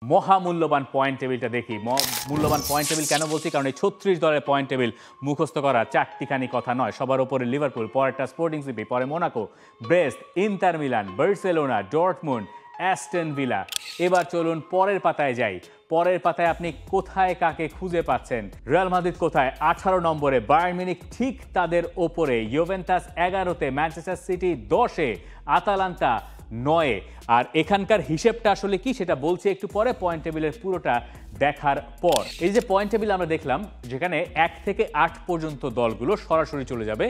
মহামূল্যবান পয়েন্ট টেবিলটা দেখি। মূল্যবান পয়েন্ট টেবিল কেন বলছি? কারণ এই ৩৬ দলের পয়েন্ট টেবিল মুখস্থ করা চারটিখানি কথা নয়। সবার উপরে লিভারপুল, পরেরটা স্পোর্টিং সিপি, পরে Monaco, breast, inter Milan, Barcelona, Dortmund, Aston villa. এবার চলুন পরের পাতায় যাই। পরের পাতায় আপনি কোথায় কাকে খুঁজে পাচ্ছেন? রিয়াল মাদ্রিদ কোথায়? 18 নম্বরে, বায়ার্ন মিউনিখ ঠিক তাদের ওপরে, ইউভেন্টাস 11-তে, ম্যানচেস্টার সিটি 10-এ, আতালান্তা 9-এ। আর এখানকার হিসেবটা আসলে কি সেটা বলছি একটু পরে, পয়েন্ট টেবিলের পুরোটা দেখার পর। এই যে পয়েন্ট টেবিল আমরা দেখলাম, যেখানে 1 থেকে 8 পর্যন্ত দলগুলো সরাসরি চলে যাবে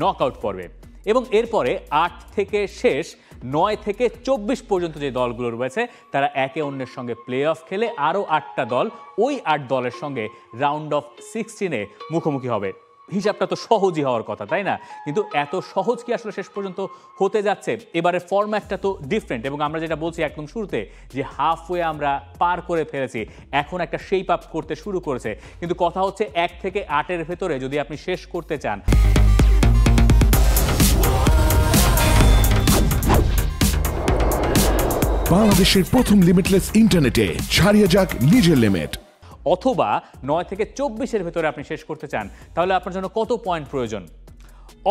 নকআউট পর্বে, এবং এরপরে 8 থেকে শেষ 9 থেকে 24 পর্যন্ত যে দলগুলো রয়েছে তারা একে অন্যের সঙ্গে প্লে অফ খেলে আরও 8টা দল ওই 8 দলের সঙ্গে রাউন্ড অফ 16-এ মুখোমুখি হবে। হিসাবটা তো সহজই হওয়ার কথা, তাই না? কিন্তু এত সহজ কি আসলে শেষ পর্যন্ত হতে যাচ্ছে? এবারের ফরম্যাটটা তো ডিফারেন্ট, এবং আমরা যেটা বলছি একদম শুরুতে যে হাফওয়ে আমরা পার করে ফেলেছি, এখন একটা শেপ আপ করতে শুরু করেছে। কিন্তু কথা হচ্ছে 1 থেকে 8-এর ভেতরে যদি আপনি শেষ করতে চান, বাংলাদেশের প্রথম লিমিটলেস ইন্টারনেটে ছাড়িয়ে যাক নিজের লিমিট, অথবা 9 থেকে 24-এর ভেতরে আপনি শেষ করতে চান, তাহলে আপনার জন্য কত পয়েন্ট প্রয়োজন?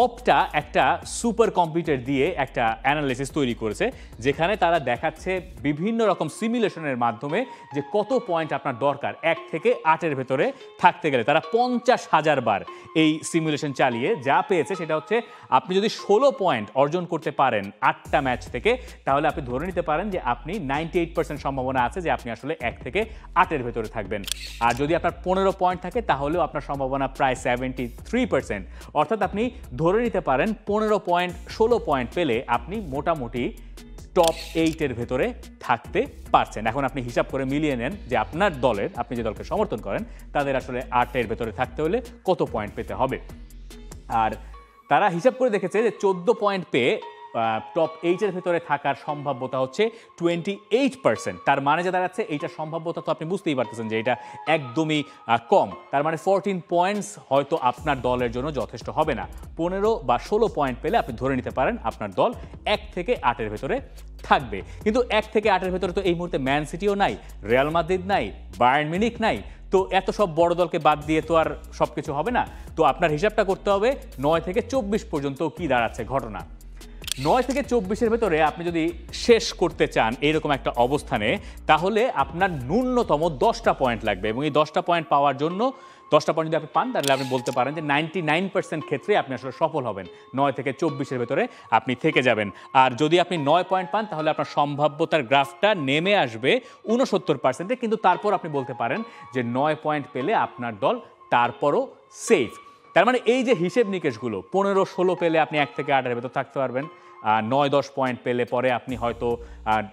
অপটা একটা সুপার কম্পিউটার দিয়ে একটা অ্যানালিসিস তৈরি করেছে, যেখানে তারা দেখাচ্ছে বিভিন্ন রকম সিমুলেশনের মাধ্যমে যে কত পয়েন্ট আপনার দরকার 1 থেকে 8-এর ভেতরে থাকতে গেলে। তারা 50,000 বার এই সিমুলেশন চালিয়ে যা পেয়েছে সেটা হচ্ছে, আপনি যদি 16 পয়েন্ট অর্জন করতে পারেন 8টা ম্যাচ থেকে, তাহলে আপনি ধরে নিতে পারেন যে আপনি 98% সম্ভাবনা আছে যে আপনি আসলে 1 থেকে 8-এর ভেতরে থাকবেন। আর যদি আপনার 15 পয়েন্ট থাকে, তাহলেও আপনার সম্ভাবনা প্রায় 73%। অর্থাৎ আপনি ধরে নিতে পারেন 15 পয়েন্ট 16 পয়েন্ট পেলে আপনি মোটামুটি টপ 8-এর ভেতরে থাকতে পারছেন। এখন আপনি হিসাব করে মিলিয়ে নেন যে আপনার দলের, আপনি যে দলকে সমর্থন করেন, তাদের আসলে 8-এর ভেতরে থাকতে হলে কত পয়েন্ট পেতে হবে। আর তারা হিসাব করে দেখেছে যে 14 পয়েন্ট পেয়ে টপ 8-এর ভেতরে থাকার সম্ভাব্যতা হচ্ছে 28%। তার মানে যে দাঁড়াচ্ছে, এইটা সম্ভাব্যতা তো আপনি বুঝতেই পারতেছেন যে এটা একদমই কম। তার মানে 14 পয়েন্টস হয়তো আপনার দলের জন্য যথেষ্ট হবে না। 15 বা 16 পয়েন্ট পেলে আপনি ধরে নিতে পারেন আপনার দল 1 থেকে 8-এর ভেতরে থাকবে। কিন্তু 1 থেকে 8-এর ভেতরে তো এই মুহূর্তে ম্যান সিটিও নাই, রিয়াল মাদ্রিদ নাই, বায়ার্ন মিউনিখ নাই। তো এত সব বড় দলকে বাদ দিয়ে তো আর সব কিছু হবে না। তো আপনার হিসাবটা করতে হবে 9 থেকে 24 পর্যন্ত কি দাঁড়াচ্ছে ঘটনা। 9 থেকে 24-এর ভেতরে আপনি যদি শেষ করতে চান এইরকম একটা অবস্থানে, তাহলে আপনার ন্যূনতম 10টা পয়েন্ট লাগবে, এবং এই 10টা পয়েন্ট পাওয়ার জন্য 10টা পয়েন্ট যদি আপনি পান, তাহলে আপনি বলতে পারেন যে 99% ক্ষেত্রে আপনি আসলে সফল হবেন। 9 থেকে 24-এর ভেতরে আপনি থেকে যাবেন। আর যদি আপনি 9 পয়েন্ট পান, তাহলে আপনার সম্ভাব্যতার গ্রাফটা নেমে আসবে 69%-এ। কিন্তু তারপর আপনি বলতে পারেন যে 9 পয়েন্ট পেলে আপনার দল তারপরও সেফ। তার মানে এই যে হিসেব নিকেশগুলো, 15-16 পেলে আপনি 1 থেকে 8-এর ভেতর থাকতে পারবেন, 9-10 পয়েন্ট পেলে পরে আপনি হয়তো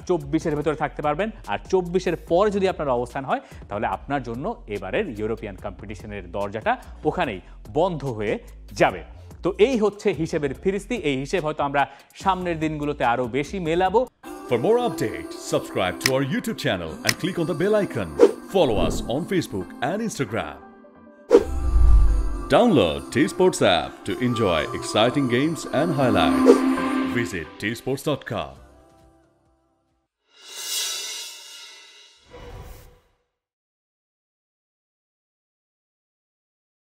24-এর ভেতরে থাকতে পারবেন, আর 24-এর পরে যদি আপনার অবস্থান হয়, তাহলে আপনার জন্য এবারের ইউরোপিয়ান কম্পিটিশনের দরজাটা ওখানেই বন্ধ হয়ে যাবে। তো এই হচ্ছে হিসেবের ফিরিস্তি। এই হিসেব হয়তো আমরা সামনের দিনগুলোতে আরও বেশি মেলাবো। For more updates, subscribe to our YouTube channel and click on the bell icon. Follow us on Facebook and Instagram. Download T-Sports app to enjoy exciting games and highlights. Visit tsports.com.